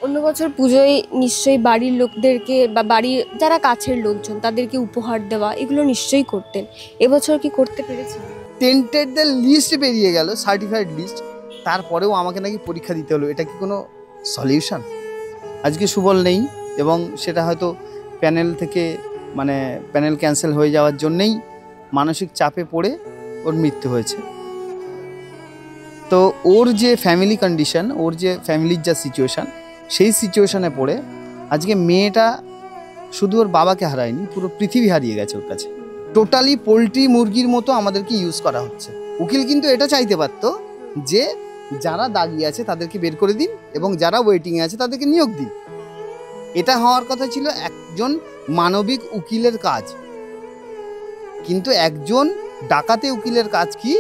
অন্য বছর পুজোয় নিশ্চয়ই বাড়ির লোকদেরকে বা বাড়ির যারা কাছের লোকজন তাদেরকে উপহার দেওয়া এগুলো নিশ্চয়ই করতেন। এবছর কি করতে পেরেছেন? টেন্টেডদের লিস্ট বেরিয়ে গেল, সার্টিফাইড লিস্ট, তারপরেও আমাকে নাকি পরীক্ষা দিতে হলো। এটা কি কোনো সলিউশন? আজকে সুবল নেই এবং সেটা হয়তো প্যানেল থেকে প্যানেল ক্যান্সেল হয়ে যাওয়ার জন্যেই মানসিক চাপে পড়ে ওর মৃত্যু হয়েছে। তো ওর যে ফ্যামিলি কন্ডিশন, ওর যে ফ্যামিলির যা সিচুয়েশান, সেই সিচুয়েশানে পড়ে আজকে মেয়েটা শুধু ওর বাবাকে হারায়নি, পুরো পৃথিবী হারিয়ে গেছে ওর কাছে। টোটালি পোলট্রি মুরগির মতো আমাদেরকে ইউজ করা হচ্ছে। উকিল কিন্তু এটা চাইতে পারতো যে যারা দাগিয়ে আছে তাদেরকে বের করে দিন এবং যারা ওয়েটিংয়ে আছে তাদেরকে নিয়োগ দিন। এটা হওয়ার কথা ছিল একজন মানবিক উকিলের কাজ। কিন্তু একজন ডাকাতে উকিলের কাজ কি?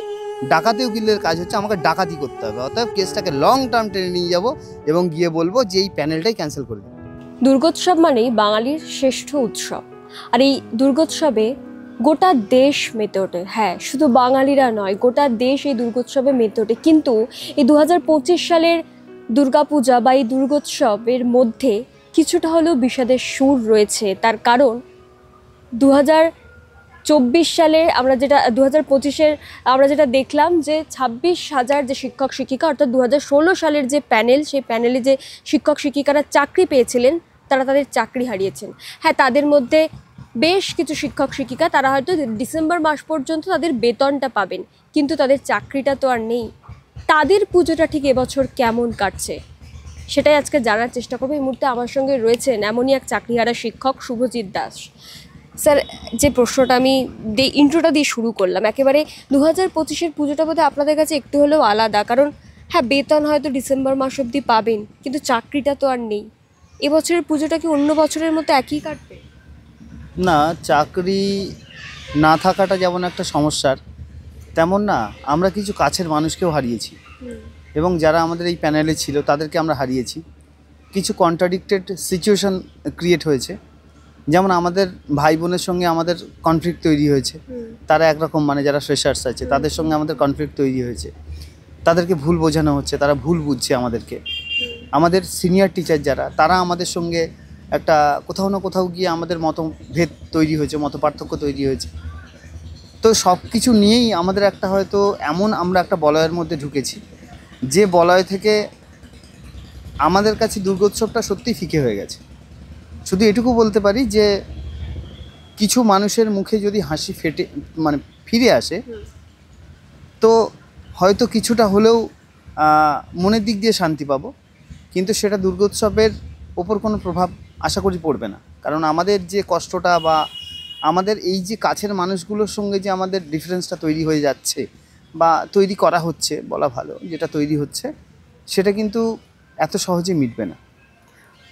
ডাকাতে উকিলের কাজ হচ্ছে আমাকে ডাকাতি করতে হবে, অর্থাৎ কেসটাকে লং টার্ম টেনে নিয়ে যাব এবং গিয়ে বলবো যে এই প্যানেলটাই ক্যান্সেল করে দিন। দুর্গোৎসব মানেই বাঙালির শ্রেষ্ঠ উৎসব, আর এই দুর্গোৎসবে গোটা দেশ মেতে ওঠে। হ্যাঁ, শুধু বাঙালিরা নয়, গোটা দেশ এই দুর্গোৎসবে মেতে ওঠে। কিন্তু এই 2025 সালের দুর্গাপূজা বা এই দুর্গোৎসবের মধ্যে কিছুটা হলেও বিষাদের সুর রয়েছে। তার কারণ 2024 সালে আমরা যেটা 2025-এর আমরা যেটা দেখলাম যে 26,000 যে শিক্ষক শিক্ষিকা, অর্থাৎ 2016 সালের যে প্যানেল, সেই প্যানেলে যে শিক্ষক শিক্ষিকারা চাকরি পেয়েছিলেন তারা তাদের চাকরি হারিয়েছেন। হ্যাঁ, তাদের মধ্যে বেশ কিছু শিক্ষক শিক্ষিকা তারা হয়তো ডিসেম্বর মাস পর্যন্ত তাদের বেতনটা পাবেন, কিন্তু তাদের চাকরিটা তো আর নেই। তাদের পুজোটা ঠিক এবছর কেমন কাটছে সেটাই আজকে জানার চেষ্টা করবো। এই মুহূর্তে আমার সঙ্গে রয়েছেন এমনই এক চাকরিহারা শিক্ষক, শুভজিৎ দাস। স্যার, যে প্রশ্নটা আমি ইন্ট্রোটা দিয়ে শুরু করলাম, একেবারে 2025-এর পুজোটা বোধহয় আপনাদের কাছে একটু হলেও আলাদা, কারণ হ্যাঁ বেতন হয়তো ডিসেম্বর মাস অবধি পাবেন, কিন্তু চাকরিটা তো আর নেই। এবছরের পুজোটা কি অন্য বছরের মতো একই কাটবে? না, চাকরি না থাকাটা যেমন একটা সমস্যার, তেমন না আমরা কিছু কাছের মানুষকেও হারিয়েছি এবং যারা আমাদের এই প্যানেলে ছিল তাদেরকে আমরা হারিয়েছি। কিছু কন্ট্রাডিক্টেড সিচুয়েশন ক্রিয়েট হয়েছে, যেমন আমাদের ভাই বোনের সঙ্গে আমাদের কনফ্লিক্ট তৈরি হয়েছে। তারা একরকম যারা ফ্রেশার্স আছে তাদের সঙ্গে আমাদের কনফ্লিক্ট তৈরি হয়েছে, তাদেরকে ভুল বোঝানো হচ্ছে, তারা ভুল বুঝছে আমাদেরকে। আমাদের সিনিয়র টিচার যারা, তারা আমাদের সঙ্গে একটা কোথাও না কোথাও গিয়ে আমাদের মতভেদ তৈরি হয়েছে, মত পার্থক্য তৈরি হয়েছে। তো সব কিছু নিয়েই আমাদের একটা হয়তো আমরা একটা বলয়ের মধ্যে ঢুকেছি, যে বলয় থেকে আমাদের কাছে দুর্গোৎসবটা সত্যিই ফিকে হয়ে গেছে। শুধু এটুকু বলতে পারি যে কিছু মানুষের মুখে যদি হাসি ফিরে আসে, তো হয়তো কিছুটা হলেও মনের দিক দিয়ে শান্তি পাবো, কিন্তু সেটা দুর্গোৎসবের ওপর কোনো প্রভাব আশা করি পড়বে না। কারণ আমাদের যে কষ্টটা বা আমাদের এই যে কাছের মানুষগুলোর সঙ্গে যে আমাদের ডিফারেন্সটা তৈরি হয়ে যাচ্ছে বা তৈরি করা হচ্ছে, বলা ভালো, যেটা তৈরি হচ্ছে সেটা কিন্তু এত সহজে মিটবে না।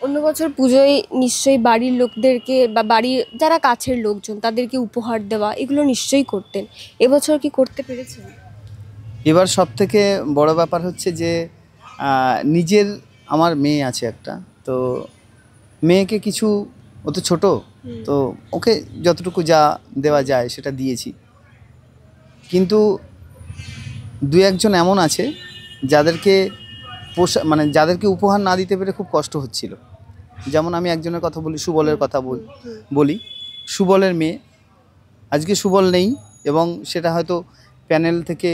অন্য বছর পুজোয় নিশ্চয়ই বাড়ির লোকদেরকে বা বাড়ির যারা কাছের লোকজন তাদেরকে উপহার দেওয়া এগুলো নিশ্চয়ই করতেন। এবছর কি করতে পেরেছেন? এবার সব থেকে বড় ব্যাপার হচ্ছে যে নিজের আমার মেয়ে আছে একটা, তো মেয়েকে কিছু, ও তো ছোটো, তো ওকে যতটুকু যা দেওয়া যায় সেটা দিয়েছি। কিন্তু দু একজন এমন আছে যাদেরকে যাদেরকে উপহার না দিতে পেরে খুব কষ্ট হচ্ছিল। যেমন আমি একজনের কথা বলি, সুবলের কথা বলি। সুবলের মেয়ে, আজকে সুবল নেই এবং সেটা হয়তো প্যানেল থেকে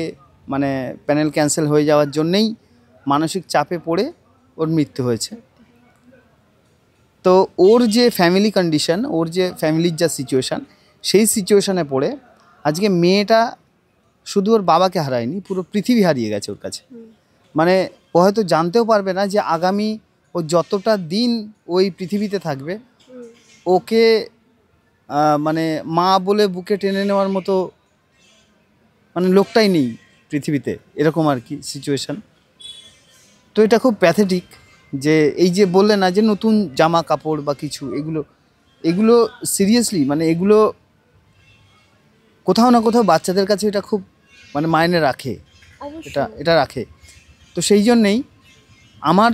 প্যানেল ক্যান্সেল হয়ে যাওয়ার জন্যেই মানসিক চাপে পড়ে ওর মৃত্যু হয়েছে। তো ওর যে ফ্যামিলি কন্ডিশন, ওর যে ফ্যামিলির যা সিচুয়েশান, সেই সিচুয়েশানে পড়ে আজকে মেয়েটা শুধু ওর বাবাকে হারায়নি, পুরো পৃথিবী হারিয়ে গেছে ওর কাছে। ও হয়তো জানতেও পারবে না যে আগামী ও যতটা দিন ওই পৃথিবীতে থাকবে, ওকে মা বলে বুকে টেনে নেওয়ার মতো লোকটাই নেই পৃথিবীতে, এরকম আর কি সিচুয়েশান। তো এটা খুব প্যাথেটিক যে এই যে বললে না যে নতুন জামা কাপড় বা কিছু, এগুলো সিরিয়াসলি এগুলো কোথাও না কোথাও বাচ্চাদের কাছে এটা খুব মাইনে রাখে, এটা রাখে। তো সেই জন্যেই আমার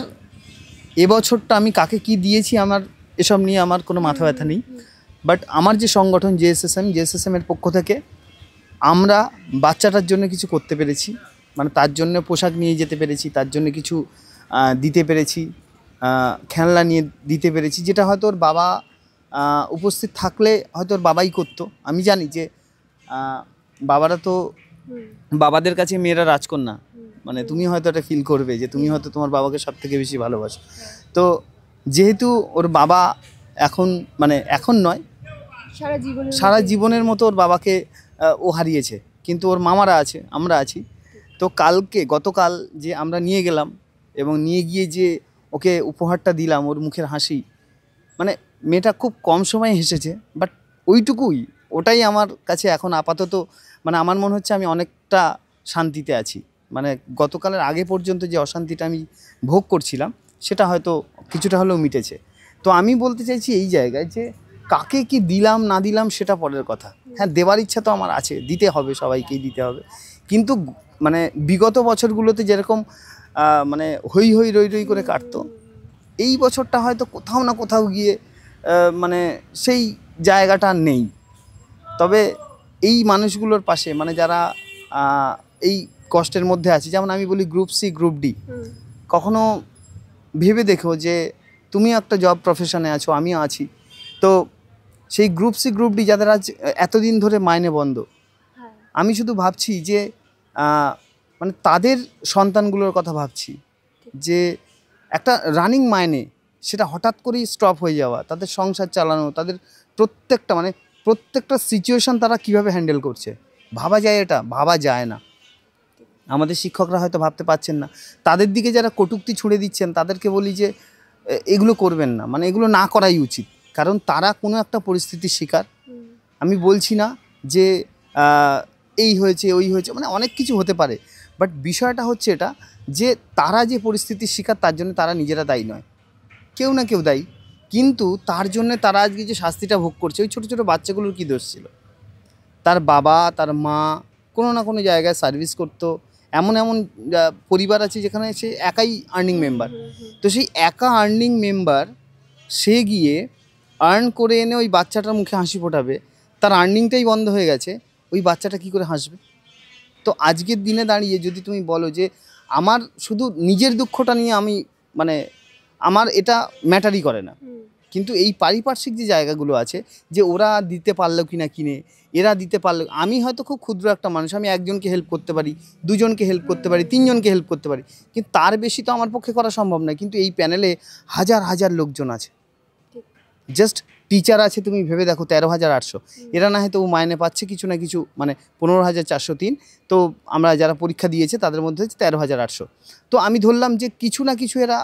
এবছরটা আমি কাকে কি দিয়েছি আমার এসব নিয়ে আমার কোনো মাথা ব্যথা নেই। বাট আমার যে সংগঠন জেএসএসএমের পক্ষ থেকে আমরা বাচ্চাটার জন্য কিছু করতে পেরেছি, তার জন্য পোশাক নিয়ে যেতে পেরেছি, তার জন্য কিছু দিতে পেরেছি, খেলনা নিয়ে দিতে পেরেছি, যেটা হয়তো ওর বাবা উপস্থিত থাকলে হয়তো ওর বাবাই করতো। আমি জানি যে বাবারা তো, বাবাদের কাছে মেয়েরা রাজকন্যা, মানে তুমি হয়তো এটা ফিল করবে যে তুমি হয়তো তোমার বাবাকে সব থেকে বেশি ভালোবাসো। তো যেহেতু ওর বাবা এখন, মানে এখন নয়, সারা জীবনের মতো ওর বাবাকে ও হারিয়েছে, কিন্তু ওর মামারা আছে, আমরা আছি। তো গতকাল যে আমরা নিয়ে গেলাম এবং নিয়ে গিয়ে যে ওকে উপহারটা দিলাম, ওর মুখের হাসি, মানে মেয়েটা খুব কম সময়ে হেসেছে, বাট ওটাই আমার কাছে এখন আপাতত, মানে আমার মনে হচ্ছে আমি অনেকটা শান্তিতে আছি। মানে গতকালের আগে পর্যন্ত যে অশান্তিটা আমি ভোগ করছিলাম সেটা হয়তো কিছুটা হলেও মিটেছে। তো আমি বলতে চাইছি এই জায়গায় যে কাকে কি দিলাম না দিলাম সেটা পরের কথা। হ্যাঁ, দেওয়ার ইচ্ছা তো আমার আছে, দিতে হবে, সবাইকেই দিতে হবে, কিন্তু মানে বিগত বছরগুলোতে যেরকম মানে হই হই রই রই করে কাটতো, এই বছরটা হয়তো কোথাও না কোথাও গিয়ে মানে সেই জায়গাটা নেই। তবে এই মানুষগুলোর পাশে, মানে যারা এই কষ্টের মধ্যে আছে, যেমন আমি বলি গ্রুপ সি গ্রুপ ডি, কখনো ভেবে দেখো যে তুমি একটা জব প্রফেশনে আছো, আমিও আছি, তো সেই গ্রুপ সি গ্রুপ ডি যাদের আজ এতদিন ধরে মাইনে বন্ধ, আমি শুধু ভাবছি যে মানে তাদের সন্তানগুলোর কথা ভাবছি, যে একটা রানিং মাইনে সেটা হঠাৎ করেই স্টপ হয়ে যাওয়া, তাদের সংসার চালানো, তাদের প্রত্যেকটা সিচুয়েশন তারা কিভাবে হ্যান্ডেল করছে, ভাবা যায় না। আমাদের শিক্ষকরা হয়তো ভাবতে পারছেন না, তাদের দিকে যারা কটূক্তি ছুঁড়ে দিচ্ছেন তাদেরকে বলি যে এগুলো করবেন না, মানে এগুলো না করাই উচিত, কারণ তারা কোনো একটা পরিস্থিতির শিকার। আমি বলছি না যে এই হয়েছে ওই হয়েছে, মানে অনেক কিছু হতে পারে, বাট বিষয়টা হচ্ছে এটা যে তারা যে পরিস্থিতির শিকার তার জন্য তারা নিজেরা দায়ী নয়, কেউ না কেউ দায়ী, কিন্তু তার জন্য তারা আজকে যে শাস্তিটা ভোগ করছে, ওই ছোটো ছোটো বাচ্চাগুলোর কী দোষ ছিল? তার বাবা তার মা কোনো না কোনো জায়গায় সার্ভিস করতো, এমন পরিবার আছে যেখানে সে একাই আর্নিং মেম্বার, তো সেই একা আর্নিং মেম্বার সে গিয়ে আর্ন করে এনে ওই বাচ্চাটার মুখে হাসি ফোটাবে, তার আর্নিংটাই বন্ধ হয়ে গেছে, ওই বাচ্চাটা কী করে হাসবে? তো আজকের দিনে দাঁড়িয়ে যদি তুমি বলো যে আমার শুধু নিজের দুঃখটা নিয়ে আমি, মানে আমার এটা ম্যাটারই করে না, কিন্তু এই পারিপার্শ্বিক যে জায়গাগুলো আছে, যে ওরা দিতে পারলো কি না কিনে, এরা দিতে পারলো, আমি হয়তো খুব ক্ষুদ্র একটা মানুষ, আমি একজনকে হেল্প করতে পারি, দুজনকে হেল্প করতে পারি, তিনজনকে হেল্প করতে পারি, কিন্তু তার বেশি তো আমার পক্ষে করা সম্ভব নয়। কিন্তু এই প্যানেলে হাজার হাজার লোকজন আছে, জাস্ট টিচার আছে, তুমি ভেবে দেখো 13,800, এরা না হয়তো মাইনে পাচ্ছে কিছু না কিছু, মানে 15,403, তো আমরা যারা পরীক্ষা দিয়েছে তাদের মধ্যে হচ্ছে 13,800, তো আমি ধরলাম যে কিছু না কিছু এরা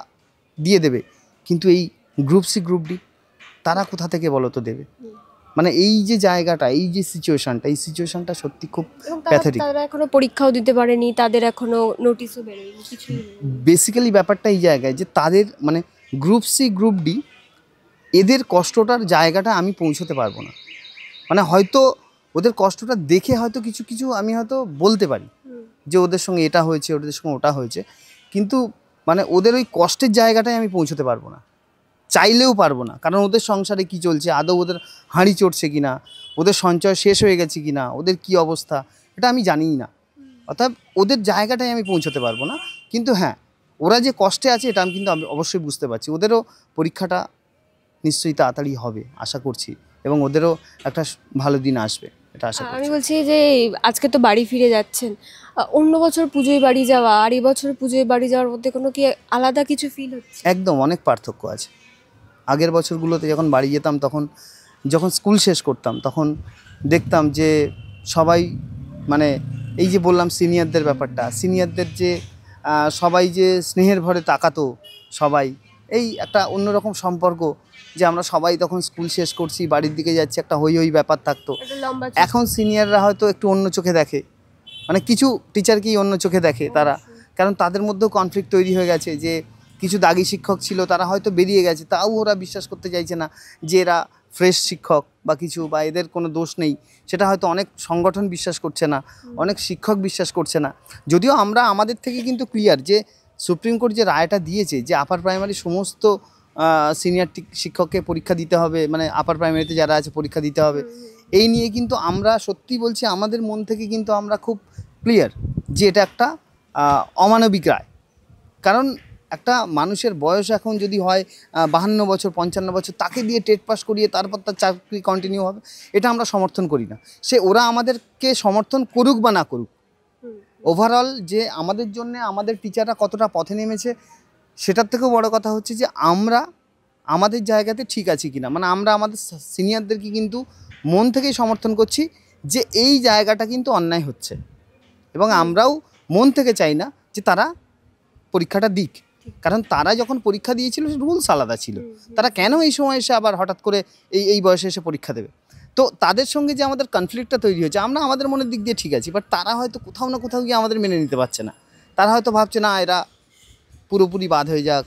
দিয়ে দেবে, কিন্তু এই গ্রুপ সি গ্রুপ ডি তারা কোথা থেকে বলো তো দেবে? মানে এই যে জায়গাটা, এই যে সিচুয়েশনটা, এই সিচুয়েশনটা সত্যি খুব প্যাথেটিক। তারা এখনো পরীক্ষাও দিতে পারেনি, তাদের এখনো নোটিশও বেরোয়নি, কিছুই। বেসিক্যালি ব্যাপারটা এই জায়গায় যে তাদের, মানে গ্রুপ সি গ্রুপ ডি, এদের কষ্টটার জায়গাটা আমি পৌঁছতে পারবো না, মানে হয়তো ওদের কষ্টটা দেখে হয়তো কিছু কিছু আমি হয়তো বলতে পারি যে ওদের সঙ্গে এটা হয়েছে, ওদের সঙ্গে ওটা হয়েছে, কিন্তু মানে ওদের ওই কষ্টের জায়গাটায় আমি পৌঁছতে পারবো না, চাইলেও পারবো না, কারণ ওদের সংসারে কি চলছে, আদৌ ওদের হাঁড়ি চড়ছে কি না, ওদের সঞ্চয় শেষ হয়ে গেছে কি না, ওদের কি অবস্থা, এটা আমি জানিই না, অর্থাৎ ওদের জায়গাটায় আমি পৌঁছতে পারবো না। কিন্তু হ্যাঁ, ওরা যে কষ্টে আছে এটা আমি কিন্তু অবশ্যই বুঝতে পারছি, ওদেরও পরীক্ষাটা নিশ্চয়ই তাড়াতাড়ি হবে আশা করছি, এবং ওদেরও একটা ভালো দিন আসবে এটা আশা করছি। আমি বলছি যে আজকে তো বাড়ি ফিরে যাচ্ছেন, অন্য বছর পুজোয় বাড়ি যাওয়া আর এই বছর পুজোয় বাড়ি যাওয়ার মধ্যে কোনো কি আলাদা কিছু ফিল হচ্ছে? একদম অনেক পার্থক্য আছে। আগের বছরগুলোতে যখন বাড়ি যেতাম, তখন যখন স্কুল শেষ করতাম তখন দেখতাম যে সবাই, মানে এই যে বললাম সিনিয়রদের ব্যাপারটা, সিনিয়রদের যে সবাই যে স্নেহের ভরে তাকাতো, সবাই এই একটা অন্যরকম সম্পর্ক, যে আমরা সবাই তখন স্কুল শেষ করছি বাড়ির দিকে যাচ্ছি, একটা হই হই ব্যাপার থাকতো। এখন সিনিয়ররা হয়তো একটু অন্য চোখে দেখে, মানে কিছু টিচারকেই অন্য চোখে দেখে তারা, কারণ তাদের মধ্যেও কনফ্লিক্ট তৈরি হয়ে গেছে, যে কিছু দাগি শিক্ষক ছিল তারা হয়তো বেরিয়ে গেছে, তাও ওরা বিশ্বাস করতে চাইছে না যে এরা ফ্রেশ শিক্ষক বা কিছু, বা এদের কোনো দোষ নেই, সেটা হয়তো অনেক সংগঠন বিশ্বাস করছে না, অনেক শিক্ষক বিশ্বাস করছে না। যদিও আমরা আমাদের থেকে কিন্তু ক্লিয়ার যে সুপ্রিম কোর্ট যে রায়টা দিয়েছে যে আপার প্রাইমারি সমস্ত সিনিয়র শিক্ষককে পরীক্ষা দিতে হবে, মানে আপার প্রাইমারিতে যারা আছে পরীক্ষা দিতে হবে, এই নিয়ে কিন্তু আমরা সত্যি বলছি আমাদের মন থেকে কিন্তু আমরা খুব ক্লিয়ার যে এটা একটা অমানবিক রায়। কারণ একটা মানুষের বয়স এখন যদি হয় 52 বছর 55 বছর, তাকে দিয়ে টেট পাস করিয়ে তারপর তার চাকরি কন্টিনিউ হবে, এটা আমরা সমর্থন করি না। ওরা আমাদেরকে সমর্থন করুক বা না করুক, ওভারঅল যে আমাদের জন্য আমাদের টিচাররা কতটা পথে নেমেছে, সেটার থেকেও বড় কথা হচ্ছে যে আমরা আমাদের জায়গাতে ঠিক আছি কিনা। মানে আমরা আমাদের সিনিয়রদেরকে কিন্তু মন থেকেই সমর্থন করছি যে এই জায়গাটা কিন্তু অন্যায় হচ্ছে, এবং আমরাও মন থেকে চাই না যে তারা পরীক্ষাটা দিক। কারণ তারা যখন পরীক্ষা দিয়েছিল রুলস আলাদা ছিল, তারা কেন এই সময় এসে আবার হঠাৎ করে এই বয়সে এসে পরীক্ষা দেবে? তো তাদের সঙ্গে যে আমাদের কনফ্লিক্টটা তৈরি হয়েছে, আমরা আমাদের মনের দিক দিয়ে ঠিক আছি, বাট তারা হয়তো কোথাও না কোথাও গিয়ে আমাদের মেনে নিতে পারছে না। তারা হয়তো ভাবছে না এরা পুরোপুরি বাদ হয়ে যাক,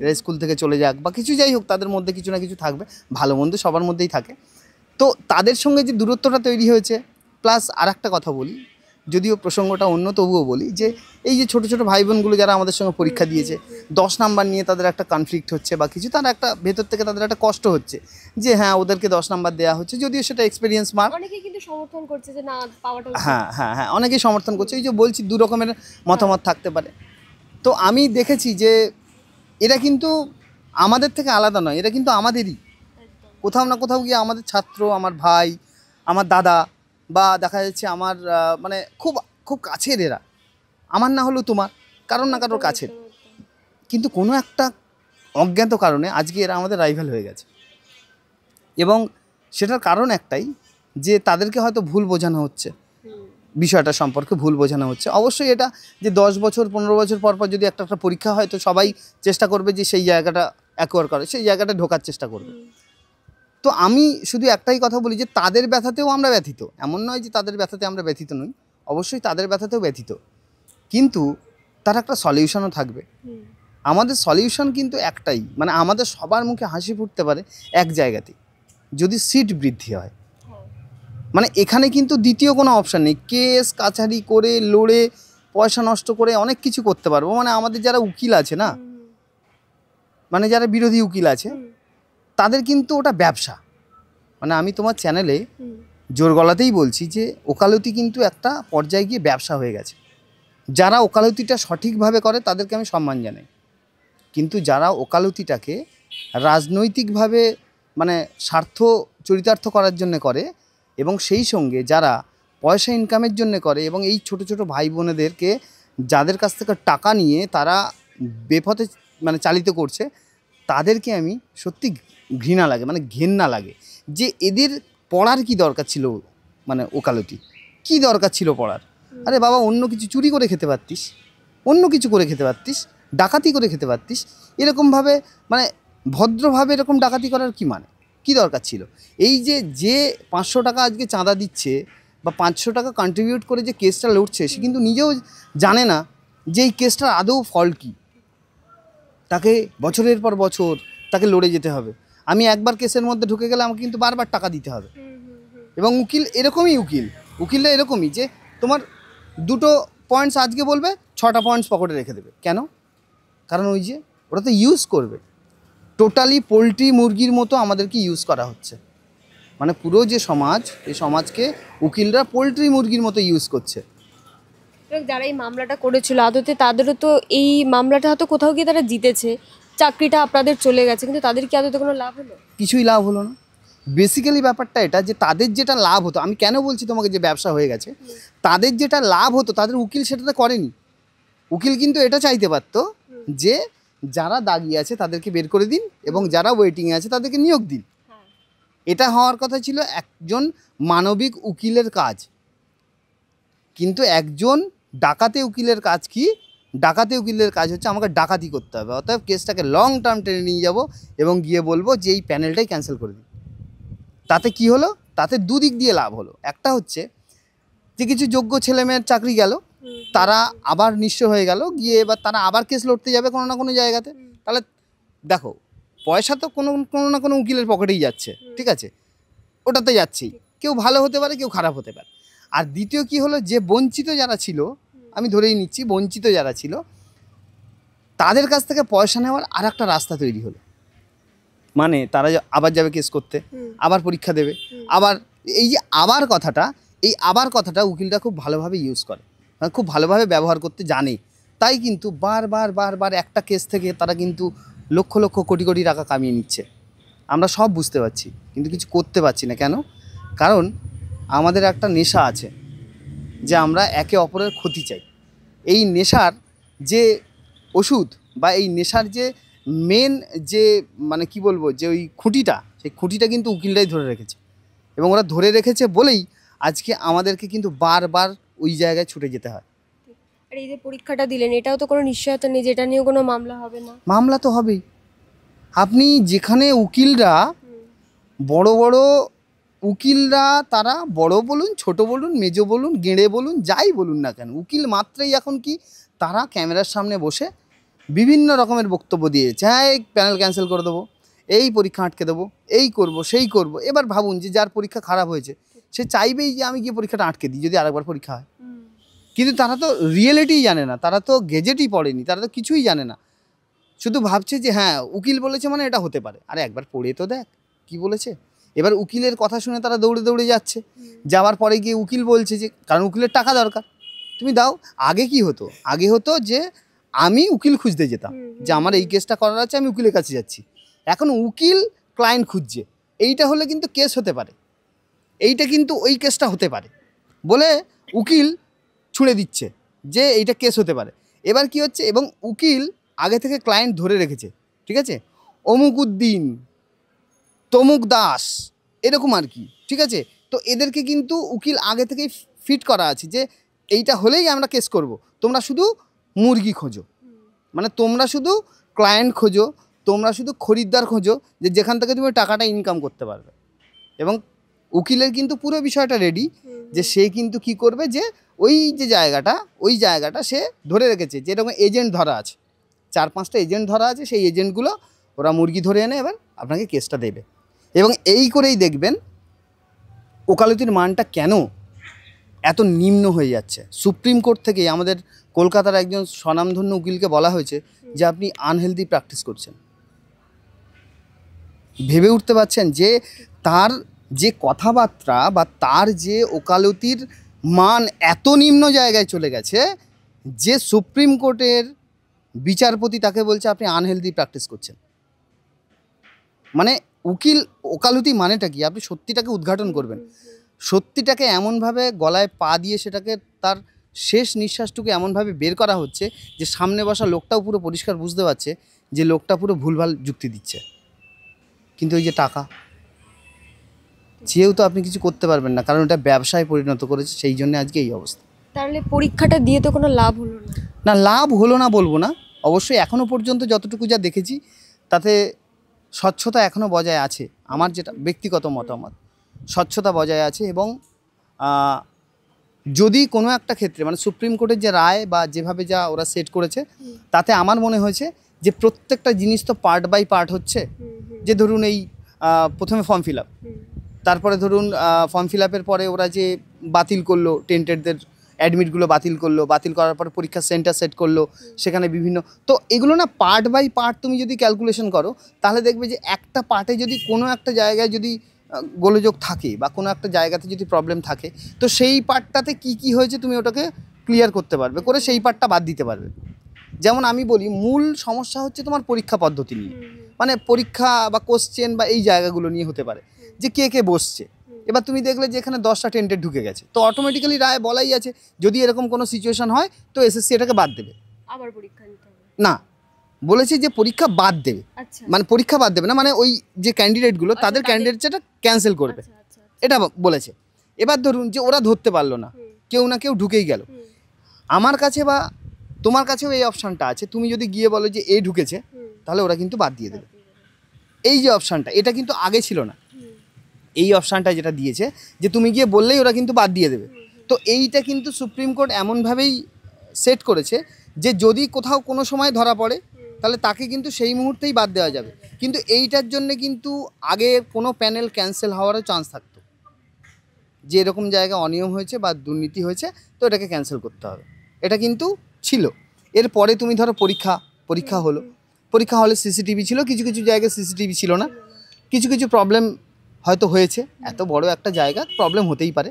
এরা স্কুল থেকে চলে যাক বা কিছু, যাই হোক, তাদের মধ্যে কিছু না কিছু থাকবে, ভালো মন্দ সবার মধ্যেই থাকে। তো তাদের সঙ্গে যে দূরত্বটা তৈরি হয়েছে, প্লাস আর একটা কথা বলি, যদিও প্রসঙ্গটা অন্য, তবুও বলি যে এই যে ছোটো ছোটো ভাই বোনগুলো যারা আমাদের সঙ্গে পরীক্ষা দিয়েছে, 10 নাম্বার নিয়ে তাদের একটা কনফ্লিক্ট হচ্ছে বা কিছু, তারা একটা ভেতর থেকে তাদের একটা কষ্ট হচ্ছে যে হ্যাঁ ওদেরকে 10 নাম্বার দেওয়া হচ্ছে, যদিও সেটা এক্সপিরিয়েন্স মার্ক। অনেকেই কিন্তু সমর্থন করছে যে না পাওয়াটা হ্যাঁ হ্যাঁ হ্যাঁ, অনেকেই সমর্থন করছে। এই যে বলছি, দু রকমের মতামত থাকতে পারে। তো আমি দেখেছি যে এরা কিন্তু আমাদের থেকে আলাদা নয়, এরা কিন্তু আমাদেরই। কোথাও না কোথাও গিয়ে আমাদের ছাত্র, আমার ভাই, আমার দাদা, বা দেখা যাচ্ছে আমার মানে খুব খুব কাছের এরা, আমার না হলেও তোমার, কারোর না কারোর কাছের। কিন্তু কোনো একটা অজ্ঞাত কারণে আজকে এরা আমাদের রাইভাল হয়ে গেছে, এবং সেটার কারণ একটাই, যে তাদেরকে হয়তো ভুল বোঝানো হচ্ছে, বিষয়টা সম্পর্কে ভুল বোঝানো হচ্ছে। অবশ্যই এটা যে 10 বছর 15 বছর পর পর যদি একটা পরীক্ষা হয়, তো সবাই চেষ্টা করবে যে সেই জায়গাটা অ্যাকোয়ার করে, সেই জায়গাটা ঢোকার চেষ্টা করবে। তো আমি শুধু একটাই কথা বলি যে তাদের ব্যথাতেও আমরা ব্যথিত, এমন নয় যে তাদের ব্যথাতে আমরা ব্যথিত নই, অবশ্যই তাদের ব্যথাতেও ব্যথিত, কিন্তু তার একটা সলিউশনও থাকবে। আমাদের সলিউশন কিন্তু একটাই, মানে আমাদের সবার মুখে হাসি ফুটতে পারে এক জায়গাতে, যদি সিট বৃদ্ধি হয়। মানে এখানে কিন্তু দ্বিতীয় কোনো অপশান নেই, কেস কাছারি করে লড়ে পয়সা নষ্ট করে অনেক কিছু করতে পারবো। মানে আমাদের যারা উকিল আছে না, মানে যারা বিরোধী উকিল আছে, তাদের কিন্তু ওটা ব্যবসা। মানে আমি তোমার চ্যানেলে জোর গলাতেই বলছি যে ওকালতি কিন্তু একটা পর্যায়ে গিয়ে ব্যবসা হয়ে গেছে। যারা ওকালতিটা সঠিকভাবে করে তাদেরকে আমি সম্মান জানাই, কিন্তু যারা ওকালতিটাকে রাজনৈতিকভাবে মানে স্বার্থ চরিতার্থ করার জন্য করে, এবং সেই সঙ্গে যারা পয়সা ইনকামের জন্য করে, এবং এই ছোট ছোট ভাই বোনেদেরকে যাদের কাছ থেকে টাকা নিয়ে তারা বেপথে মানে চালিত করছে, তাদেরকে আমি সত্যি ঘৃণা লাগে, মানে ঘেন্না লাগে যে এদের পড়ার কি দরকার ছিল, মানে ওকালতি কি দরকার ছিল পড়ার? আরে বাবা, অন্য কিছু চুরি করে খেতে পারতিস, অন্য কিছু করে খেতে পারতিস, ডাকাতি করে খেতে পারতিস। এরকমভাবে মানে ভদ্রভাবে এরকম ডাকাতি করার কি মানে, কি দরকার ছিল? এই যে 500 টাকা আজকে চাঁদা দিচ্ছে বা 500 টাকা কন্ট্রিবিউট করে যে কেসটা লড়ছে, সে কিন্তু নিজেও জানে না যে এই কেসটার আদৌ ফল কী। তাকে বছরের পর বছর তাকে লড়ে যেতে হবে। আমি একবার কেসের মধ্যে ঢুকে গেলে আমাকে কিন্তু বারবার টাকা দিতে হবে। এবং উকিল এরকমই, উকিলরা এরকমই যে তোমার 2টো পয়েন্টস আজকে বলবে, 6টা পয়েন্টস পকেটে রেখে দেবে। কেন? কারণ ওই যে ওরা তো ইউজ করবে, টোটালি পোলট্রি মুরগির মতো আমাদেরকে ইউজ করা হচ্ছে। মানে পুরো যে সমাজ, এই সমাজকে উকিলরা পোলট্রি মুরগির মতো ইউজ করছে। যারা এই মামলাটা করেছিল আদতে তাদেরও তো এই মামলাটা হয়তো কোথাও গিয়ে তারা জিতেছে, চাকরিটা আপনাদের চলে গেছে, কিন্তু তাদের কি আদতে কোনো লাভ হলো? কিছুই লাভ হলো না। বেসিক্যালি ব্যাপারটা এটা যে তাদের যেটা লাভ হতো, আমি কেন বলছি তোমাকে যে ব্যবসা হয়ে গেছে, তাদের যেটা লাভ হতো তাদের উকিল সেটাতে করেনি। উকিল কিন্তু এটা চাইতে পারতো যে যারা দাগিয়ে আছে তাদেরকে বের করে দিন, এবং যারা ওয়েটিংয়ে আছে তাদেরকে নিয়োগ দিন। এটা হওয়ার কথা ছিল একজন মানবিক উকিলের কাজ। কিন্তু একজন ডাকাতে উকিলের কাজ কি? ডাকাতে উকিলের কাজ হচ্ছে আমাকে ডাকাতি করতে হবে, অতএব কেসটাকে লং টার্ম টেনে নিয়ে যাব এবং গিয়ে বলবো যে এই প্যানেলটাই ক্যান্সেল করে দিন। তাতে কি হলো? তাতে দুদিক দিয়ে লাভ হলো। একটা হচ্ছে যে কিছু যোগ্য ছেলেমেয়ের চাকরি গেল, তারা আবার নিঃস্ব হয়ে গেল, গিয়ে এবার তারা আবার কেস লড়তে যাবে কোনো না কোনো জায়গাতে। তাহলে দেখো, পয়সা তো কোনো না কোনো উকিলের পকেটেই যাচ্ছে, ঠিক আছে, ওটাতে যাচ্ছেই। কেউ ভালো হতে পারে, কেউ খারাপ হতে পারে। আর দ্বিতীয় কি হলো, যে বঞ্চিত যারা ছিল, আমি ধরেই নিচ্ছি বঞ্চিত যারা ছিল, তাদের কাছ থেকে পয়সা নেওয়ার আর একটা রাস্তা তৈরি হলো। মানে তারা আবার যাবে কেস করতে, আবার পরীক্ষা দেবে, আবার এই যে আবার কথাটা, এই আবার কথাটা উকিলরা খুব ভালোভাবে ইউজ করে, মানে খুব ভালোভাবে ব্যবহার করতে জানে। তাই কিন্তু বারবার একটা কেস থেকে তারা কিন্তু লক্ষ লক্ষ কোটি কোটি টাকা কামিয়ে নিচ্ছে। আমরা সব বুঝতে পারছি, কিন্তু কিছু করতে পারছি না। কেন? কারণ আমাদের একটা নেশা আছে যে আমরা একে অপরের ক্ষতি চাই। এই নেশার যে ওষুধ বা এই নেশার যে মেন যে মানে কি বলবো, যে ওই খুঁটিটা, সেই খুঁটিটা কিন্তু উকিলরাই ধরে রেখেছে, এবং ওরা ধরে রেখেছে বলেই আজকে আমাদেরকে কিন্তু বারবার ওই জায়গায় ছুটে যেতে হয়। আর এই যে পরীক্ষাটা দিলেন, এটাও তো কোনো নিশ্চয়তা নেই যেটা নিয়েও কোনো মামলা হবে না। মামলা তো হবেই। আপনি যেখানে উকিলরা বড় বড় উকিলরা, তারা বড় বলুন, ছোট বলুন, মেজো বলুন, গেঁড়ে বলুন, যাই বলুন না কেন, উকিল মাত্রই এখন কি তারা ক্যামেরার সামনে বসে বিভিন্ন রকমের বক্তব্য দিয়েছে। হ্যাঁ, এই প্যানেল ক্যান্সেল করে দেবো, এই পরীক্ষা আটকে দেবো, এই করব সেই করব। এবার ভাবুন যে যার পরীক্ষা খারাপ হয়েছে সে চাইবেই যে আমি গিয়ে পরীক্ষাটা আটকে দিই যদি আরেকবার পরীক্ষা হয়। কিন্তু তারা তো রিয়েলিটিই জানে না, তারা তো গেজেটই পড়েনি, তারা তো কিছুই জানে না। শুধু ভাবছে যে হ্যাঁ উকিল বলেছে মানে এটা হতে পারে। আরে একবার পড়ে তো দেখ কি বলেছে। এবার উকিলের কথা শুনে তারা দৌড়ে দৌড়ে যাচ্ছে, যাওয়ার পরে গিয়ে উকিল বলছে যে, কারণ উকিলের টাকা দরকার, তুমি দাও। আগে কি হতো? আগে হতো যে আমি উকিল খুঁজতে যেতাম, যে আমার এই কেসটা করার আছে, আমি উকিলের কাছে যাচ্ছি। এখন উকিল ক্লায়েন্ট খুঁজছে, এইটা হলে কিন্তু কেস হতে পারে, এইটা কিন্তু ওই কেসটা হতে পারে বলে উকিল ছুঁড়ে দিচ্ছে যে এইটা কেস হতে পারে। এবার কি হচ্ছে, এবং উকিল আগে থেকে ক্লায়েন্ট ধরে রেখেছে, ঠিক আছে, অমুক উদ্দিন, তমুক দাস, এরকম আর কি, ঠিক আছে। তো এদেরকে কিন্তু উকিল আগে থেকেই ফিট করা আছে যে এইটা হলেই আমরা কেস করব, তোমরা শুধু মুরগি খোঁজো, মানে তোমরা শুধু ক্লায়েন্ট খোঁজো, তোমরা শুধু খরিদ্দার খোঁজো, যে যেখান থেকে তুমি টাকাটা ইনকাম করতে পারবে। এবং উকিলের কিন্তু পুরো বিষয়টা রেডি, যে সে কিন্তু কি করবে, যে ওই যে জায়গাটা, ওই জায়গাটা সে ধরে রেখেছে, যেরকম এজেন্ট ধরা আছে, 4-5টা এজেন্ট ধরা আছে, সেই এজেন্টগুলো ওরা মুরগি ধরে এনে এবার আপনাকে কেসটা দেবে। এবং এই করেই দেখবেন ওকালতির মানটা কেন এত নিম্ন হয়ে যাচ্ছে। সুপ্রিম কোর্ট থেকে আমাদের কলকাতার একজন স্বনামধন্য উকিলকে বলা হয়েছে যে আপনি আনহেলদি প্র্যাকটিস করছেন। ভেবে উঠতে পারছেন যে তার যে কথাবার্তা বা তার যে ওকালতির মান এত নিম্ন জায়গায় চলে গেছে, যে সুপ্রিম কোর্টের বিচারপতি তাকে বলছে আপনি আনহেলদি প্র্যাকটিস করছেন। মানে উকিল ওকালতি মানেটা কি? আপনি সত্যিটাকে উদ্ঘাটন করবেন, সত্যিটাকে এমনভাবে গলায় পা দিয়ে সেটাকে তার শেষ নিঃশ্বাসটুকু এমনভাবে বের করা হচ্ছে যে সামনে বসা লোকটাও পুরো পরিষ্কার বুঝতে পারছে যে লোকটা পুরো ভুলভাল যুক্তি দিচ্ছে। কিন্তু ওই যে টাকা, চেয়েও তো আপনি কিছু করতে পারবেন না, কারণ ওটা ব্যবসায় পরিণত করেছে, সেই জন্য আজকে এই অবস্থা। তাহলে পরীক্ষাটা দিয়ে তো কোনো লাভ হলো না। না, লাভ হলো না বলবো না, অবশ্যই এখনও পর্যন্ত যতটুকু যা দেখেছি তাতে স্বচ্ছতা এখনও বজায় আছে। আমার যেটা ব্যক্তিগত মতামত, স্বচ্ছতা বজায় আছে। এবং যদি কোনো একটা ক্ষেত্রে মানে সুপ্রিম কোর্টের যে রায় বা যেভাবে যা ওরা সেট করেছে, তাতে আমার মনে হয়েছে যে প্রত্যেকটা জিনিস তো পার্ট বাই পার্ট হচ্ছে। যে ধরুন এই প্রথমে ফর্ম ফিল আপ, তারপরে ধরুন ফর্ম ফিল আপের পরে ওরা যে বাতিল করলো, টেন্টেডদের অ্যাডমিটগুলো বাতিল করলো, বাতিল করার পরে পরীক্ষার সেন্টার সেট করলো, সেখানে বিভিন্ন, তো এগুলো না পার্ট বাই পার্ট তুমি যদি ক্যালকুলেশন করো, তাহলে দেখবে যে একটা পার্টে যদি কোনো একটা জায়গায় যদি গোলযোগ থাকে বা কোনো একটা জায়গাতে যদি প্রবলেম থাকে, তো সেই পার্টটাতে কি কি হয়েছে তুমি ওটাকে ক্লিয়ার করতে পারবে, করে সেই পার্টটা বাদ দিতে পারবে। যেমন আমি বলি, মূল সমস্যা হচ্ছে তোমার পরীক্ষা পদ্ধতি নিয়ে, মানে পরীক্ষা বা কোশ্চেন বা এই জায়গাগুলো নিয়ে হতে পারে, যে কে কে বসছে। এবার তুমি দেখলে যে এখানে 10টা টেন্টেড ঢুকে গেছে, তো অটোমেটিক্যালি রায় বলাই আছে যদি এরকম কোনো সিচুয়েশন হয় তো এসএসসি এটাকে বাদ দেবে। আবার পরীক্ষা নিতে হবে না, বলেছে যে পরীক্ষা বাদ দেবে, আচ্ছা, মানে পরীক্ষা বাদ দেবে না, মানে ওই যে ক্যান্ডিডেটগুলো তাদের ক্যান্ডিডেটটা ক্যান্সেল করবে, আচ্ছা, আচ্ছা, এটা বলেছে। এবার ধরুন যে ওরা ধরতে পারলো না, কেউ না কেউ ঢুকেই গেল, আমার কাছে বা তোমার কাছেও এই অপশানটা আছে, তুমি যদি গিয়ে বলো যে এ ঢুকেছে, তাহলে ওরা কিন্তু বাদ দিয়ে দেবে। এই যে অপশানটা, এটা কিন্তু আগে ছিল না। এই অপশানটা যেটা দিয়েছে যে তুমি গিয়ে বললেই ওরা কিন্তু বাদ দিয়ে দেবে, তো এইটা কিন্তু সুপ্রিম কোর্ট এমনভাবেই সেট করেছে যে যদি কোথাও কোনো সময় ধরা পড়ে তাহলে তাকে কিন্তু সেই মুহূর্তেই বাদ দেওয়া যাবে। কিন্তু এইটার জন্য কিন্তু আগে কোনো প্যানেল ক্যান্সেল হওয়ারও চান্স থাকতো, যে এরকম জায়গায় অনিয়ম হয়েছে বা দুর্নীতি হয়েছে, তো এটাকে ক্যান্সেল করতে হবে, এটা কিন্তু ছিল। এরপরে তুমি ধরো পরীক্ষা হলো, পরীক্ষা হলে সিসিটিভি ছিল, কিছু কিছু জায়গায় সিসিটিভি ছিল না, কিছু কিছু প্রবলেম হয়তো হয়েছে, এত বড় একটা জায়গা প্রবলেম হতেই পারে।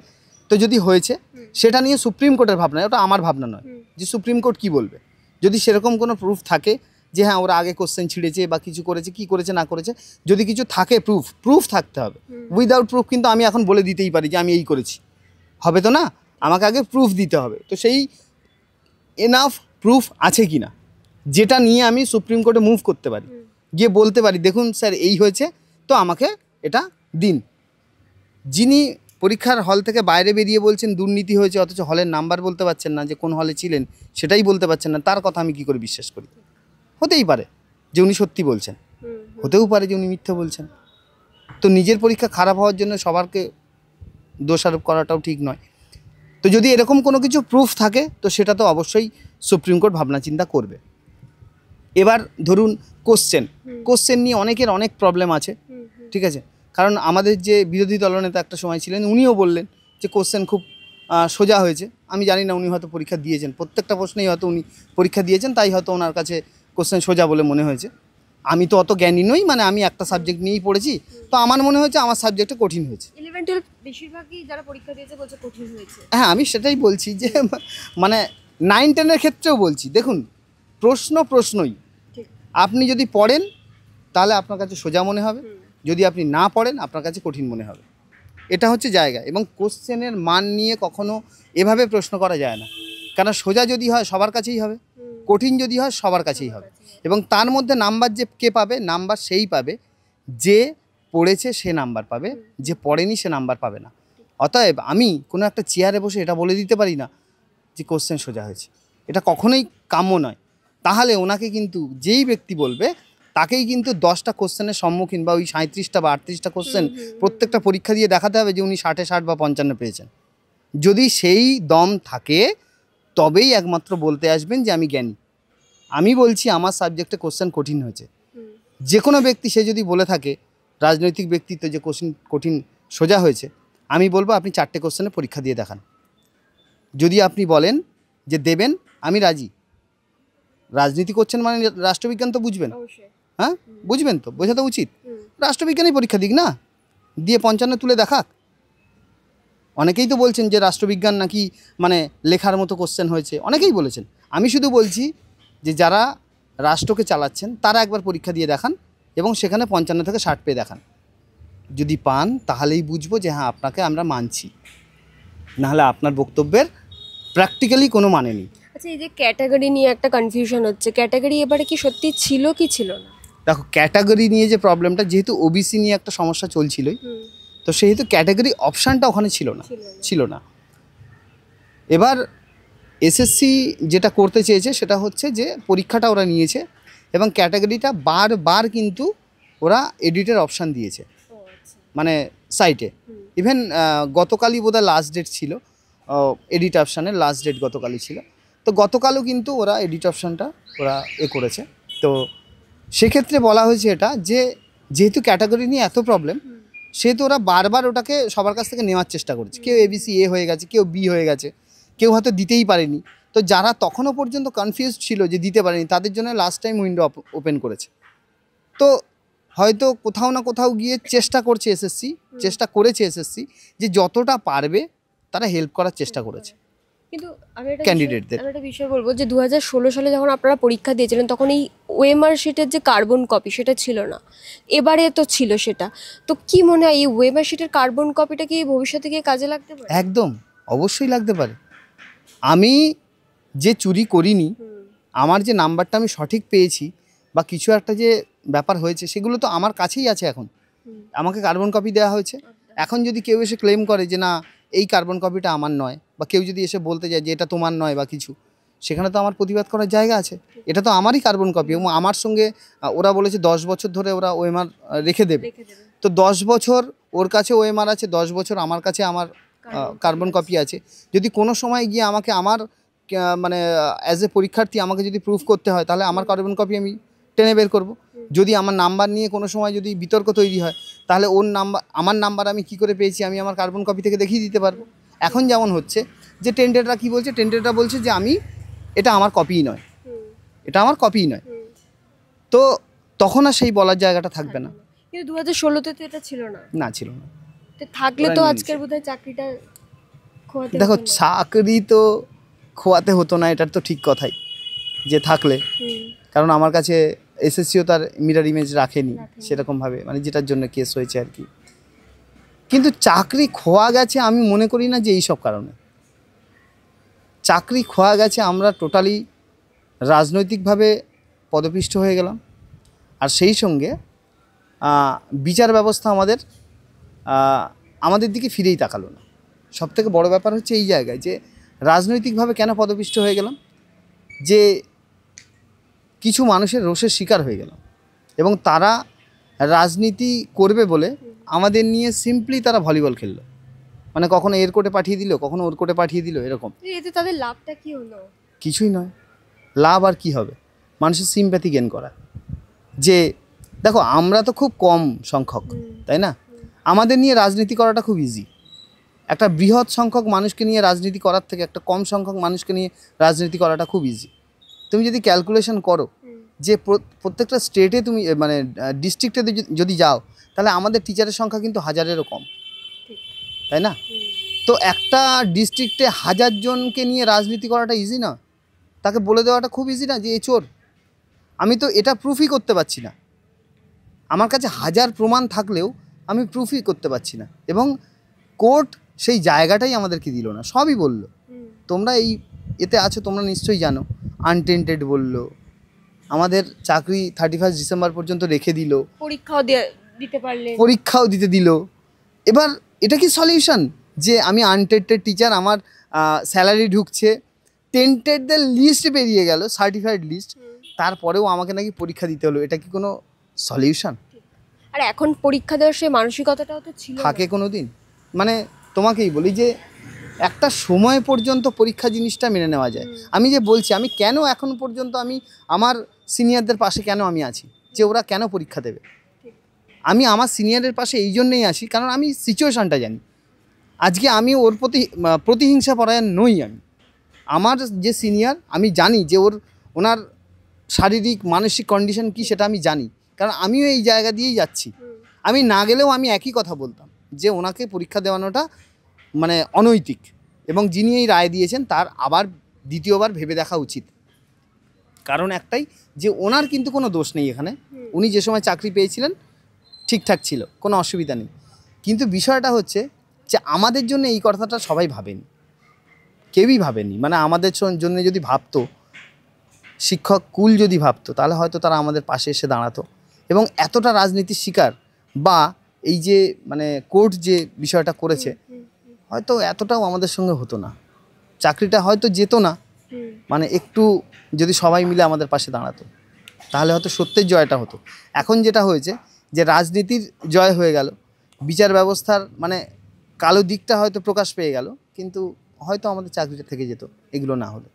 তো যদি হয়েছে সেটা নিয়ে সুপ্রিম কোর্টের ভাবনা, ওটা আমার ভাবনা নয় যে সুপ্রিম কোর্ট কী বলবে। যদি সেরকম কোনো প্রুফ থাকে যে হ্যাঁ ওরা আগে কোশ্চেন ছিঁড়েছে বা কিছু করেছে, কি করেছে না করেছে, যদি কিছু থাকে প্রুফ থাকতে হবে। উইদাউট প্রুফ কিন্তু আমি এখন বলে দিতেই পারি যে আমি এই করেছি, হবে তো না, আমাকে আগে প্রুফ দিতে হবে। তো সেই এনাফ প্রুফ আছে কি না, যেটা নিয়ে আমি সুপ্রিম কোর্টে মুভ করতে পারি, গিয়ে বলতে পারি দেখুন স্যার এই হয়েছে, তো আমাকে এটা দিন। যিনি পরীক্ষার হল থেকে বাইরে বেরিয়ে বলছেন দুর্নীতি হয়েছে, অথচ হলের নাম্বার বলতে পারছেন না, যে কোন হলে ছিলেন সেটাই বলতে পারছেন না, তার কথা আমি কি করে বিশ্বাস করি? হতেই পারে যে উনি সত্যি বলছেন, হতেও পারে যে উনি মিথ্যে বলছেন। তো নিজের পরীক্ষা খারাপ হওয়ার জন্য সবারকে দোষারোপ করাটাও ঠিক নয়। তো যদি এরকম কোনো কিছু প্রুফ থাকে তো সেটা তো অবশ্যই সুপ্রিম কোর্ট ভাবনা চিন্তা করবে। এবার ধরুন কোশ্চেন নিয়ে অনেকের অনেক প্রবলেম আছে, ঠিক আছে, কারণ আমাদের যে বিরোধী দলনেতা একটা সময় ছিলেন উনিও বললেন যে কোশ্চেন খুব সোজা হয়েছে। আমি জানি না, উনি হয়তো পরীক্ষা দিয়েছেন, প্রত্যেকটা প্রশ্নেই হয়তো উনি পরীক্ষা দিয়েছেন, তাই হয়তো ওনার কাছে কোশ্চেন সোজা বলে মনে হয়েছে। আমি তো অত জ্ঞানী নই, মানে আমি একটা সাবজেক্ট নিয়েই পড়েছি, তো আমার মনে হয়েছে আমার সাবজেক্টে কঠিন হয়েছে। 11-12 বেশিরভাগই যারা পরীক্ষা দিয়েছে বলছে কঠিন হয়েছে। হ্যাঁ, আমি সেটাই বলছি যে মানে 9-10-এর ক্ষেত্রেও বলছি, দেখুন প্রশ্নই, আপনি যদি পড়েন তাহলে আপনার কাছে সোজা মনে হবে, যদি আপনি না পড়েন আপনার কাছে কঠিন মনে হবে। এটা হচ্ছে জায়গা। এবং কোশ্চেনের মান নিয়ে কখনো এভাবে প্রশ্ন করা যায় না, কারণ সোজা যদি হয় সবার কাছেই হবে, কঠিন যদি হয় সবার কাছেই হবে। এবং তার মধ্যে নাম্বার যে কে পাবে, নাম্বার সেই পাবে যে পড়েছে, সে নাম্বার পাবে, যে পড়েনি সে নাম্বার পাবে না। অতএব আমি কোনো একটা চেয়ারে বসে এটা বলে দিতে পারি না যে কোশ্চেন সোজা হয়েছে, এটা কখনোই কাম্য নয়। তাহলে ওনাকে কিন্তু যেই ব্যক্তি বলবে তাকেই কিন্তু 10টা কোশ্চেনের সম্মুখীন, বা ওই 37টা বা 38টা কোশ্চেন প্রত্যেকটা পরীক্ষা দিয়ে দেখাতে হবে যে উনি 60-এ 60 বা 55 পেয়েছেন। যদি সেই দম থাকে তবেই একমাত্র বলতে আসবেন যে আমি জ্ঞানী। আমি বলছি আমার সাবজেক্টে কোশ্চেন কঠিন হয়েছে। যে কোনো ব্যক্তি সে যদি বলে থাকে, রাজনৈতিক ব্যক্তিত্ব, যে কোশ্চেন কঠিন সোজা হয়েছে, আমি বলবো আপনি 4টে কোশ্চেনে পরীক্ষা দিয়ে দেখান। যদি আপনি বলেন যে দেবেন, আমি রাজি। রাজনীতি করছেন মানে রাষ্ট্রবিজ্ঞান তো বুঝবেন, হ্যাঁ বুঝবেন, তো বোঝা তো উচিত। রাষ্ট্রবিজ্ঞানেই পরীক্ষা দিক না, দিয়ে 55 তুলে দেখাক। অনেকেই তো বলছেন যে রাষ্ট্রবিজ্ঞান নাকি মানে লেখার মতো কোশ্চেন হয়েছে, অনেকেই বলেছেন। আমি শুধু বলছি যে যারা রাষ্ট্রকে চালাচ্ছেন তারা একবার পরীক্ষা দিয়ে দেখান এবং সেখানে 55 থেকে 60 পেয়ে দেখান। যদি পান তাহলেই বুঝবো যে হ্যাঁ আপনাকে আমরা মানছি, নাহলে আপনার বক্তব্যের প্র্যাকটিক্যালি কোনো মানে নেই। আচ্ছা, এই যে ক্যাটাগরি নিয়ে একটা কনফিউশন হচ্ছে, ক্যাটাগরি এবারে কি সত্যি ছিল কি ছিল না? দেখো, ক্যাটাগরি নিয়ে যে প্রবলেমটা, যেহেতু ওবিসি নিয়ে একটা সমস্যা চলছিলই, তো সেহেতু ক্যাটাগরি অপশানটা ওখানে ছিল না। এবার এসএসসি যেটা করতে চেয়েছে সেটা হচ্ছে যে পরীক্ষাটা ওরা নিয়েছে এবং ক্যাটাগরিটা বারবার কিন্তু ওরা এডিটের অপশান দিয়েছে, মানে সাইটে। ইভেন গতকালই বোধহয় লাস্ট ডেট ছিল, এডিট অপশানের লাস্ট ডেট গতকালই ছিল। তো গতকালও কিন্তু ওরা এডিট অপশানটা ওরা করেছে। তো সেক্ষেত্রে বলা হয়েছে এটা যে যেহেতু ক্যাটাগরি নিয়ে এত প্রবলেম, সেহেতু ওরা বারবার ওটাকে সবার কাছ থেকে নেওয়ার চেষ্টা করেছে। কেউ এবিসি এ হয়ে গেছে, কেউ বি হয়ে গেছে, কেউ হয়তো দিতেই পারেনি। তো যারা তখনও পর্যন্ত কনফিউজড ছিল যে দিতে পারেনি, তাদের জন্য লাস্ট টাইম উইন্ডো ওপেন করেছে। তো হয়তো কোথাও না কোথাও গিয়ে চেষ্টা করেছে এসএসসি যে যতটা পারবে তারা হেল্প করার চেষ্টা করেছে। কিন্তু ক্যান্ডিডেটদের একটা বিষয় বলবো যে 2016 সালে যখন আপনারা পরীক্ষা দিয়েছিলেন তখন এই ওএমআর শিটের যে কার্বন কপি সেটা ছিল না, এবারে তো ছিল সেটা। তো কি মনে হয় এই ওএমআর শিটের কার্বন কপিটা কি ভবিষ্যতে গিয়ে কাজে লাগতে পারে? একদম অবশ্যই লাগতে পারে। আমি যে চুরি করিনি, আমার যে নাম্বারটা আমি সঠিক পেয়েছি বা কিছু একটা যে ব্যাপার হয়েছে, সেগুলো তো আমার কাছেই আছে। এখন আমাকে কার্বন কপি দেওয়া হয়েছে। এখন যদি কেউ এসে ক্লেম করে যে না এই কার্বন কপিটা আমার নয়, বা কেউ যদি এসে বলতে যায় যে এটা তোমার নয় বা কিছু, সেখানে তো আমার প্রতিবাদ করার জায়গা আছে। এটা তো আমারই কার্বন কপি এবং আমার সঙ্গে ওরা বলেছে 10 বছর ধরে ওরা ওএমআর রেখে দেবে। তো 10 বছর ওর কাছে ওএমআর আছে, 10 বছর আমার কাছে আমার কার্বন কপি আছে। যদি কোনো সময় গিয়ে আমাকে আমার মানে অ্যাজ এ পরীক্ষার্থী আমাকে যদি প্রুফ করতে হয়, তাহলে আমার কার্বন কপি আমি টেনে বের করব। যদি আমার নাম্বার নিয়ে কোনো সময় যদি বিতর্ক তৈরি হয়, তাহলে আমার নাম্বার আমি কি করে পেয়েছি আমি আমার কার্বন কপি থেকে দেখিয়ে দিতে পারবো। এখন যেমন হচ্ছে যে টেন্ডাররা কি বলছে, টেন্ডাররা বলছে যে এটা আমার কপিই নয়, এটা আমার কপিই নয়। তো তখন আর সেই বলার জায়গাটা থাকবে না। কিন্তু 2016-তে তো এটা ছিল না। না, ছিল না। তো থাকলে তো আজকের বোধহয় চাকরিটা খোয়াতে দেখো, চাকরি তো খোয়াতে হতো না, এটার তো ঠিক কথাই। যে থাকলে, হুম, কারণ আমার কাছে এসএসসিও তার মিরর ইমেজ রাখেনি সেরকমভাবে, মানে যেটার জন্য কেস হয়েছে আর কি। কিন্তু চাকরি খোয়া গেছে আমি মনে করি না যে এইসব কারণে চাকরি খোয়া গেছে। আমরা টোটালি রাজনৈতিকভাবে পদপিষ্ট হয়ে গেলাম, আর সেই সঙ্গে বিচার ব্যবস্থা আমাদের দিকে ফিরেই তাকালো না। সবথেকে বড় ব্যাপার হচ্ছে এই জায়গায় যে রাজনৈতিকভাবে কেন পদপিষ্ট হয়ে গেলাম, যে কিছু মানুষের রোষের শিকার হয়ে গেলাম এবং তারা রাজনীতি করবে বলে আমাদের নিয়ে সিম্পলি তারা ভলিবল খেললো, মানে কখনো এর কোর্টে পাঠিয়ে দিল, কখনো ওর কোর্টে পাঠিয়ে দিল, এরকম। এতে তাদের লাভটা কি হলো? কিছুই নয়, লাভ আর কি হবে, মানুষের সিম্প্যাথি গেন করা। যে দেখো আমরা তো খুব কম সংখ্যক, তাই না? আমাদের নিয়ে রাজনীতি করাটা খুব ইজি। একটা বৃহৎ সংখ্যক মানুষকে নিয়ে রাজনীতি করার থেকে একটা কম সংখ্যক মানুষকে নিয়ে রাজনীতি করাটা খুব ইজি। তুমি যদি ক্যালকুলেশন করো যে প্রত্যেকটা স্টেটে তুমি মানে ডিস্ট্রিক্টে যদি যাও, তাহলে আমাদের টিচারের সংখ্যা কিন্তু হাজারেরও কম, তাই না? তো একটা ডিস্ট্রিক্টে 1000 জনকে নিয়ে রাজনীতি করাটা ইজি না? তাকে বলে দেওয়াটা খুব ইজি না যে এ চোর? আমি তো এটা প্রুফই করতে পারছি না, আমার কাছে 1000 প্রমাণ থাকলেও আমি প্রুফই করতে পারছি না, এবং কোর্ট সেই জায়গাটাই আমাদেরকে দিল না। সবই বলল তোমরা এই এতে আছো, তোমরা নিশ্চয়ই জানো, আনটেন্টেড বললো, আমাদের চাকরি 31 ডিসেম্বর পর্যন্ত রেখে দিল, পরীক্ষাও দিতে দিল। এবার এটা কি সলিউশন যে আমি আনটেন্টেড টিচার, আমার স্যালারি ঢুকছে, টেন্টেডদের লিস্ট বেরিয়ে গেল, সার্টিফাইড লিস্ট, তারপরেও আমাকে নাকি পরীক্ষা দিতে হলো? এটা কি কোনো সলিউশন? আর এখন পরীক্ষা দেওয়ার সেই মানসিকতাটাও তো ছিল থাকে কোনো দিন? মানে তোমাকেই বলি যে একটা সময় পর্যন্ত পরীক্ষা জিনিসটা মেনে নেওয়া যায়। আমি যে বলছি, আমি কেন এখন পর্যন্ত আমি আমার সিনিয়রদের পাশে কেন আমি আছি, যে ওরা কেন পরীক্ষা দেবে। আমি আমার সিনিয়রের পাশে এই জন্যেই আছি কারণ আমি সিচুয়েশানটা জানি। আজকে আমি ওর প্রতি প্রতিহিংসা পরায়ণ নই। আমি আমার যে সিনিয়র, আমি জানি যে ওনার শারীরিক মানসিক কন্ডিশন কি সেটা আমি জানি, কারণ আমিও এই জায়গা দিয়েই যাচ্ছি। আমি না গেলেও আমি একই কথা বলতাম যে ওনাকে পরীক্ষা দেওয়ানোটা মানে অনৈতিক, এবং যিনি এই রায় দিয়েছেন তার আবার দ্বিতীয়বার ভেবে দেখা উচিত। কারণ একটাই, যে ওনার কিন্তু কোনো দোষ নেই এখানে, উনি যে সময় চাকরি পেয়েছিলেন ঠিকঠাক ছিল, কোনো অসুবিধা নেই। কিন্তু বিষয়টা হচ্ছে যে আমাদের জন্য এই কথাটা সবাই ভাবেনি, কেউই ভাবেনি। মানে আমাদের জন্য যদি ভাবতো, শিক্ষক কুল যদি ভাবতো, তাহলে হয়তো তারা আমাদের পাশে এসে দাঁড়াতো, এবং এতটা রাজনীতির শিকার বা এই যে মানে কোর্ট যে বিষয়টা করেছে, হয়তো এতটাও আমাদের সঙ্গে হতো না, চাকরিটা হয়তো যেত না। মানে একটু যদি সবাই মিলে আমাদের পাশে দাঁড়াতো, তাহলে হয়তো সত্যের জয়টা হতো। এখন যেটা হয়েছে যে রাজনীতির জয় হয়ে গেল, বিচার ব্যবস্থার মানে কালো দিকটা হয়তো প্রকাশ পেয়ে গেল, কিন্তু হয়তো আমাদের চাকরিটা থেকে যেত এগুলো না হলে।